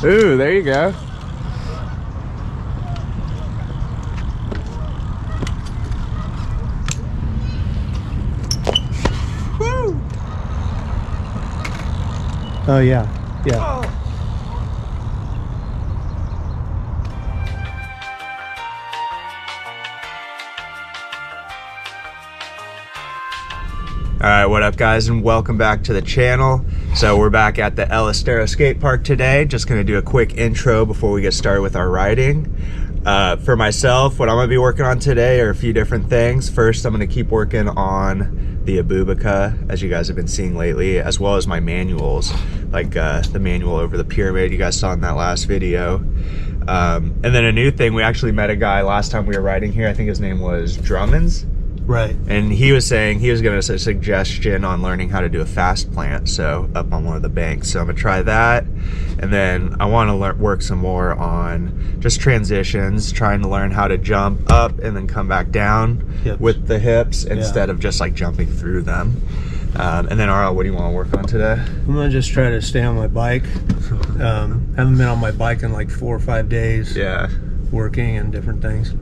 Ooh, there you go. Woo! Oh yeah, yeah. Oh. Alright, what up guys, and welcome back to the channel. So we're back at the El Estero skate park today. Just gonna do a quick intro before we get started with our riding. For myself, what I'm gonna be working on today are a few different things. First, I'm gonna keep working on the abubaka, as you guys have been seeing lately, as well as my manuals, like the manual over the pyramid you guys saw in that last video. And then a new thing, we actually met a guy last time we were riding here. I think his name was Drummond's. Right. And he was saying he was giving us a suggestion on learning how to do a fast plant, so up on one of the banks. So I'm gonna try that, and then I want to work some more on just transitions, trying to learn how to jump up and then come back down with the hips instead of just like jumping through them. And then what do you want to work on today? I'm gonna just try to stay on my bike. Haven't been on my bike in like 4 or 5 days. Yeah. Working and different things.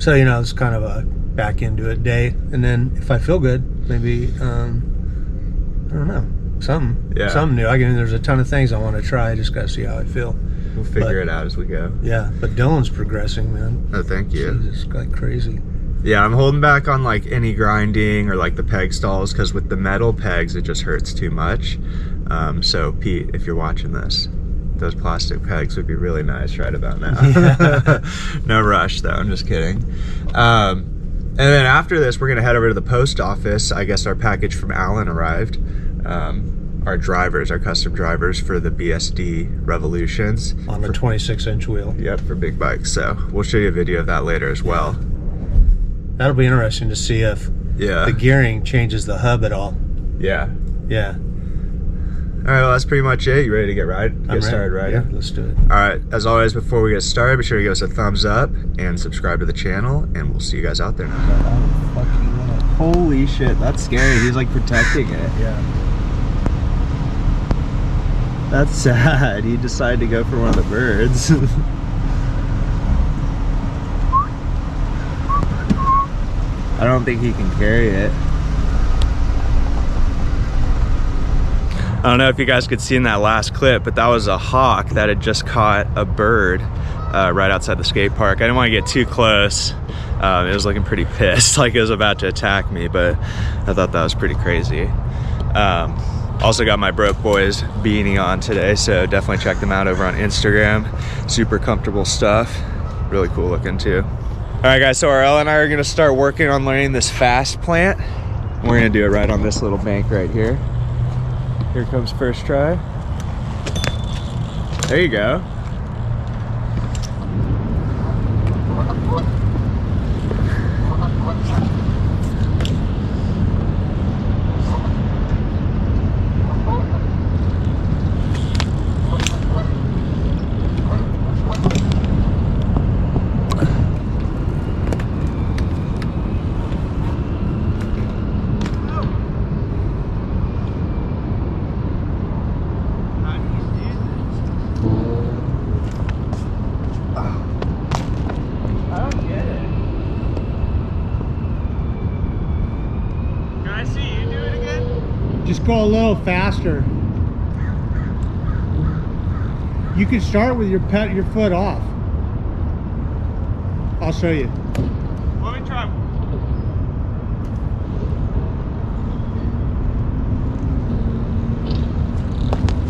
So you know, it's kind of a back into it day, and then if I feel good, maybe I don't know, something new. There's a ton of things I want to try. I just gotta see how I feel. We'll figure it out as we go. Yeah, but Dylan's progressing, man. Oh, thank you. Jesus, like crazy. Yeah, I'm holding back on like any grinding or like the peg stalls, because with the metal pegs it just hurts too much. So Pete, if you're watching this, those plastic pegs would be really nice right about now. No rush though, I'm just kidding. And then after this, we're gonna head over to the post office. I guess our package from Alan arrived. Our drivers, our custom drivers for the BSD Revolutions. On a 26-inch wheel. Yep, for big bikes. So we'll show you a video of that later as well. That'll be interesting to see if the gearing changes the hub at all. Yeah. Yeah. All right, well, that's pretty much it. You ready to get started riding? Yeah, let's do it. All right, as always, before we get started, be sure to give us a thumbs up and subscribe to the channel, and we'll see you guys out there now. Holy shit, that's scary. He's like protecting it. Yeah. That's sad. He decided to go for one of the birds. I don't think he can carry it. I don't know if you guys could see in that last clip, but that was a hawk that had just caught a bird right outside the skate park. I didn't want to get too close. It was looking pretty pissed, like it was about to attack me, but I thought that was pretty crazy. Also got my Broke Boys beanie on today, so definitely check them out over on Instagram. Super comfortable stuff. Really cool looking too. All right guys, so Arella and I are gonna start working on learning this fast plant. We're gonna do it right on this little bank right here. Here comes first try. There you go. Just go a little faster. You can start with your foot off. I'll show you. Let me try.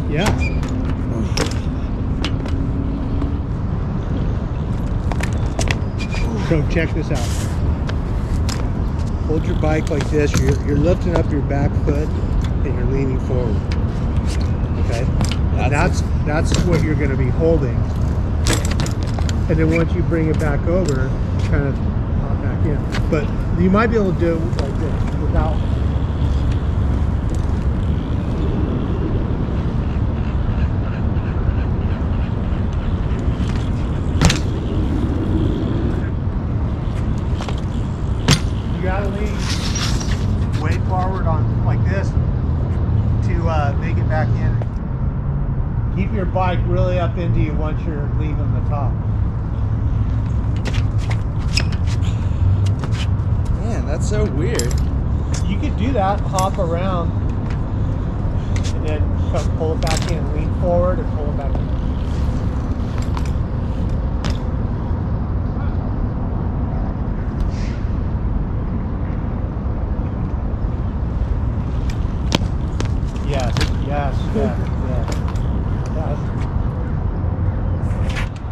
Yeah. So check this out. Hold your bike like this. You're lifting up your back foot and you're leaning forward. Okay? That's what you're going to be holding. And then once you bring it back over, kind of pop back in. But you might be able to do it like this without. You gotta lean way forward on like this to make it back in. Keep your bike really up into you once you're leaving the top. Man, that's so weird. You could do that, hop around, and then pull it back in. Lean forward and pull it back in. Yes, yes, yes, yes.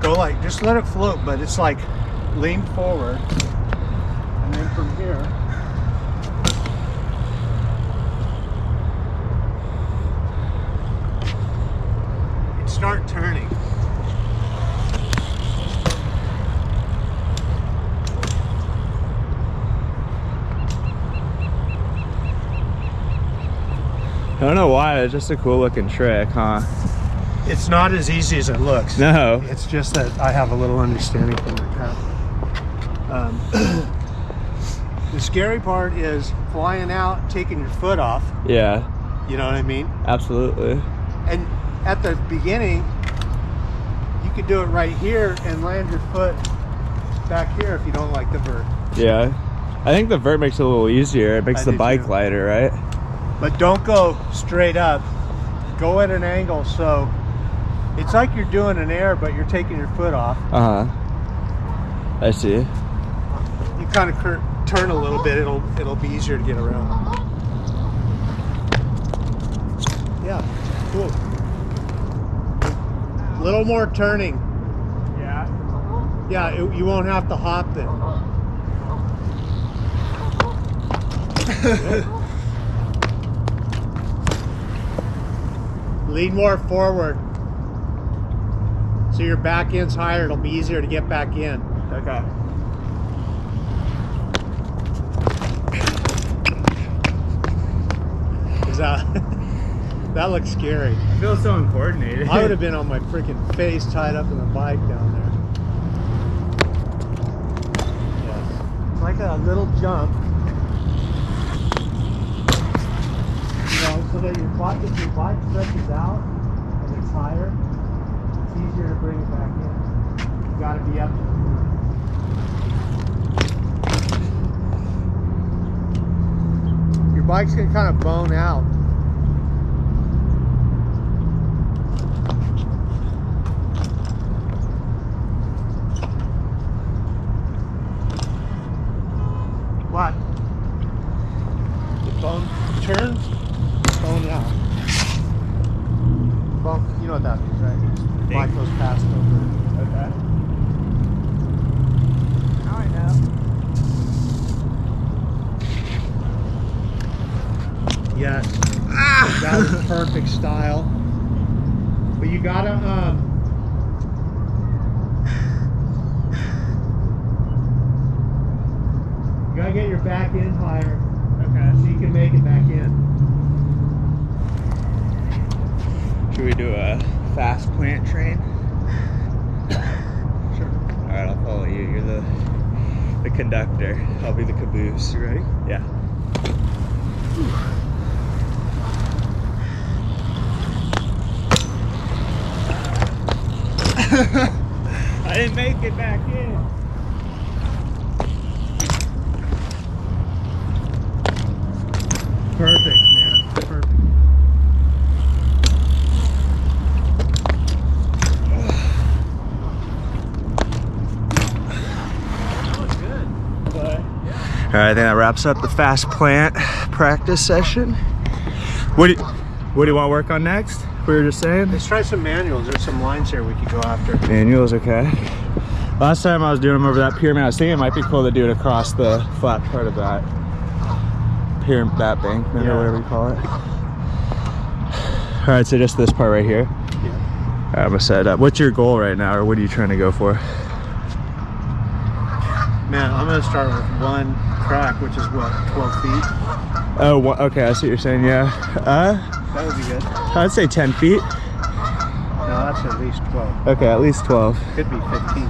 Go like, just let it float, but it's like lean forward, and then from here, start turning. I don't know why, it's just a cool looking trick, huh? It's not as easy as it looks. No. It's just that I have a little understanding from the crowd. The scary part is flying out, taking your foot off. Yeah. You know what I mean? Absolutely. And at the beginning, you could do it right here and land your foot back here if you don't like the vert. Yeah. I think the vert makes it a little easier. It makes the bike lighter, right? But don't go straight up. Go at an angle so it's like you're doing an air, but you're taking your foot off. Uh-huh. I see. You kind of turn a little bit, it'll be easier to get around. Yeah, cool. A little more turning. Yeah. Yeah, you won't have to hop then. Lean more forward. So your back end's higher, it'll be easier to get back in. Okay. Is that that looks scary. I feel so uncoordinated. I would have been on my freaking face tied up in the bike down there. Yes. It's like a little jump. You know, so that your bike, if your bike stretches out and it's higher, it's easier to bring it back in. You gotta be up. Your bike's gonna kind of bone out. What? The bone turns, bone out. Bone, you know what that means, right? The bike goes past over. Okay. Now I know. Yes. That was perfect style. But you gotta you gotta get your back end higher. Okay. So you can make it back in. Should we do a fast plant train? Sure. Alright, I'll follow you. You're the conductor. I'll be the caboose. You ready? Yeah. I didn't make it back in. Perfect, man. Perfect. That looks good. But, yeah. Alright, I think that wraps up the fast plant practice session. What do you want to work on next? We were just saying. Let's try some manuals. There's some lines here we could go after. Manuals, okay. Last time I was doing them over that pyramid, I was thinking it might be cool to do it across the flat part of that pyramid, that bank, or whatever you call it. All right, so just this part right here. Yeah. All right, I'm gonna set it up. What's your goal right now, or what are you trying to go for? Man, I'm gonna start with one crack, which is what, 12 feet? Oh, okay, I see what you're saying. Yeah. That would be good. I'd say 10 feet. No, that's at least 12. Okay, at least 12. Could be 15.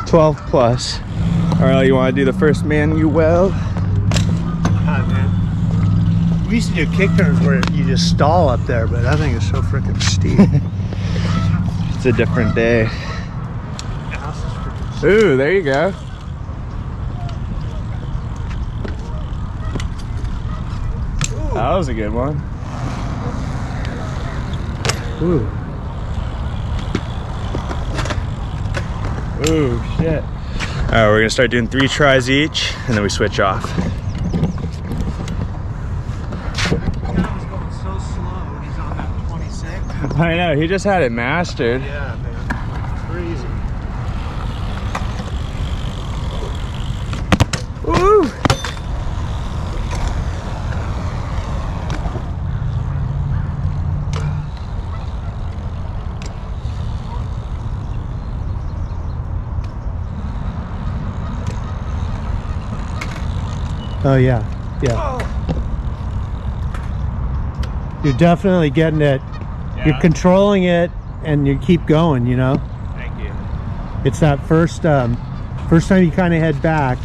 12 plus. All right, you want to do the first manual? Ah, man. We used to do kick turns where you just stall up there, but that thing is so freaking steep. It's a different day. Ooh, there you go. Ooh. That was a good one. Ooh. Ooh, shit. All right, we're gonna start doing 3 tries each, and then we switch off. I know, he just had it mastered. Yeah, man. Crazy. Woo! Oh, yeah. Yeah. Oh. You're definitely getting it. Yeah. You're controlling it, and you keep going, you know? Thank you. It's that first time you kind of head back,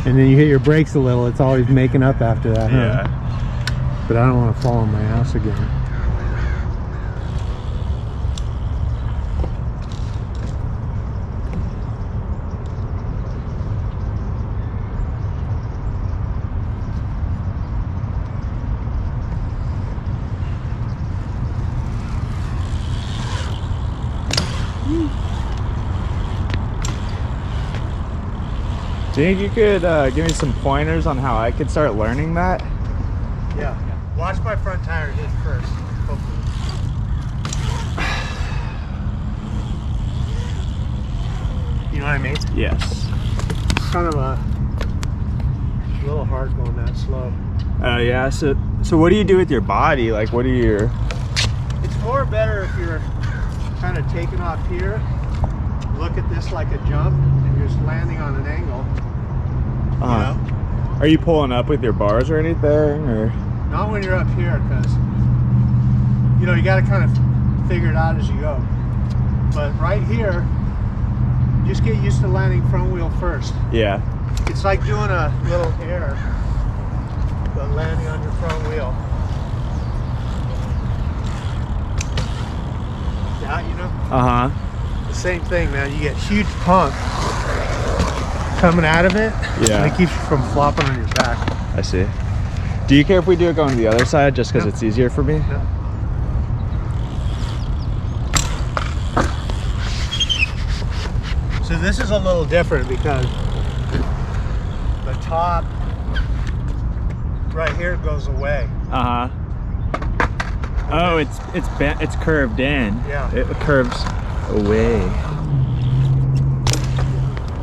and then you hit your brakes a little, it's always making up after that, yeah. Huh? But I don't want to fall on my ass again. Do you think you could give me some pointers on how I could start learning that? Yeah. Watch my front tire hit first, hopefully. You know what I mean? Yes. It's kind of a little hard going that slow. Oh yeah, so what do you do with your body? Like, what are your... It's more better if you're kind of taking off here, look at this like a jump, and you're just landing on an angle. You know? Are you pulling up with your bars or anything, or? Not when you're up here, because you know, you got to kind of figure it out as you go. But right here, just get used to landing front wheel first. Yeah. It's like doing a little air, but landing on your front wheel. Yeah, you know? Uh-huh. The same thing, man. You get huge pump coming out of it. Yeah. And it keeps you from flopping on your back. I see. Do you care if we do it going to the other side just because it's easier for me? No. So this is a little different because the top right here goes away. Uh-huh. Oh, it's curved in. Yeah. It curves away.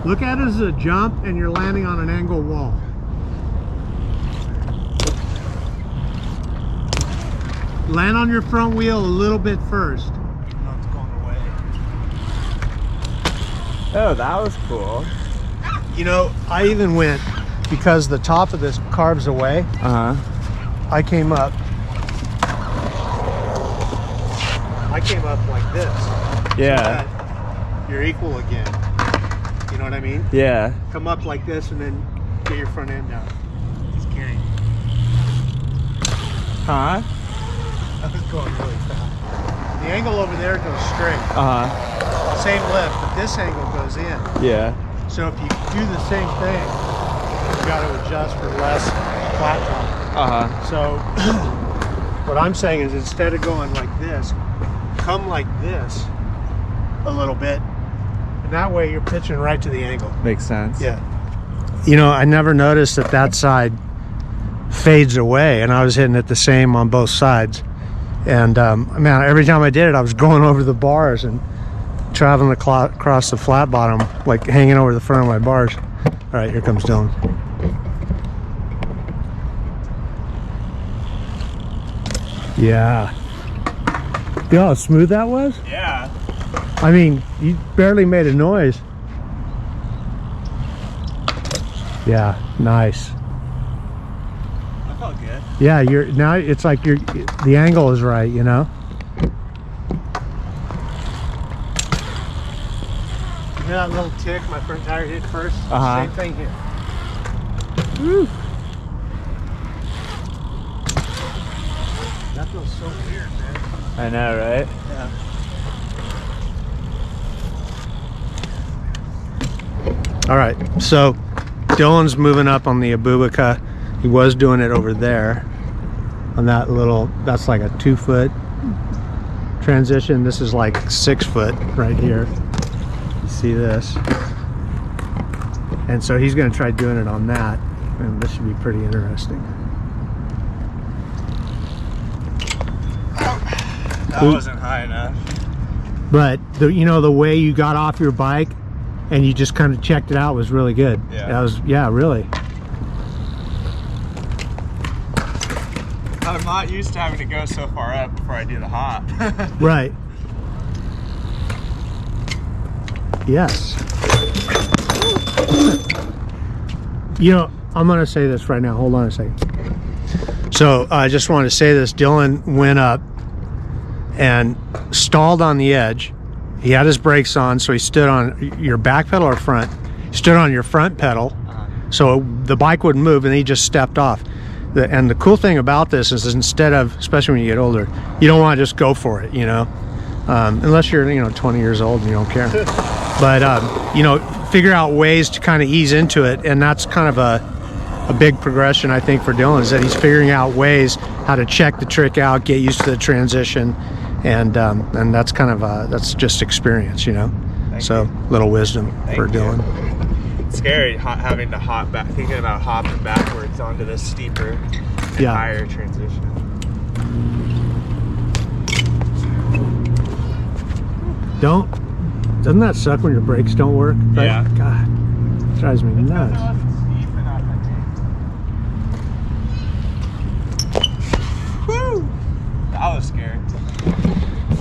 Look at it as a jump, and you're landing on an angle wall. Land on your front wheel a little bit first. No, it's going away. Oh, that was cool. You know, I even went, because the top of this carves away, I came up like this. Yeah. So that you're equal again. You know what I mean? Yeah. Come up like this and then get your front end down. Just kidding. Huh? That was going really fast. The angle over there goes straight. Same lift, but this angle goes in. Yeah. So if you do the same thing, you got to adjust for less flat top. So what I'm saying is, instead of going like this, come like this a little bit, and that way you're pitching right to the angle. Makes sense. Yeah. You know, I never noticed that side fades away, and I was hitting it the same on both sides. And man, every time I did it, I was going over the bars and traveling across the flat bottom, like hanging over the front of my bars. All right, here comes Dylan. Yeah. You know how smooth that was? Yeah. I mean, you barely made a noise. Yeah, nice. That felt good. Yeah, now it's like the angle is right, you know? You hear that little tick my front tire hit first? Same thing here. Woo. That feels so weird, man. I know, right? Yeah. All right, so Dylan's moving up on the abubaka. He was doing it over there on that little, that's like a 2-foot transition. This is like 6 foot right here. You see this? And so he's going to try doing it on that, and this should be pretty interesting. That wasn't high enough. But you know, the way you got off your bike and you just kind of checked it out was really good. Yeah. That was, yeah, really. I'm not used to having to go so far up before I do the hop. Right. Yes. You know, I'm going to say this right now. Hold on a second. So I just want to say this. Dylan went up and stalled on the edge. He had his brakes on, so he stood on your back pedal or front. He stood on your front pedal, so the bike wouldn't move, and he just stepped off. And the cool thing about this is instead of, especially when you get older, you don't want to just go for it, you know, unless you're, you know, 20 years old and you don't care. But, you know, figure out ways to kind of ease into it. And that's kind of a big progression, I think, for Dylan, is that he's figuring out ways how to check the trick out, get used to the transition. And that's kind of, that's just experience, you know. So little wisdom for Dylan. It's scary having to hop back, thinking about hopping backwards onto this steeper and higher transition. Doesn't that suck when your brakes don't work? Right? Yeah. God, it drives me nuts. Woo! That was scary.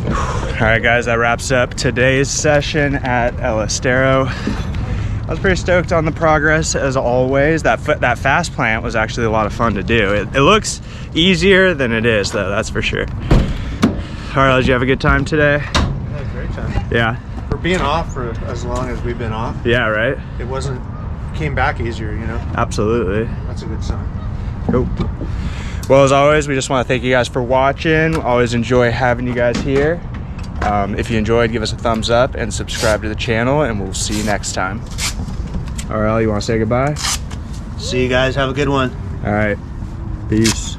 All right, guys, that wraps up today's session at El Estero. I was pretty stoked on the progress, as always. That fast plant was actually a lot of fun to do. It looks easier than it is, though, that's for sure. All right, did you have a good time today? I had a great time. Yeah. For being off for as long as we've been off. Yeah, right? It came back easier, you know? Absolutely. That's a good sign. Cool. Well, as always, we just want to thank you guys for watching. Always enjoy having you guys here. If you enjoyed, give us a thumbs up and subscribe to the channel, and we'll see you next time. RL, you want to say goodbye? See you guys. Have a good one. All right. Peace.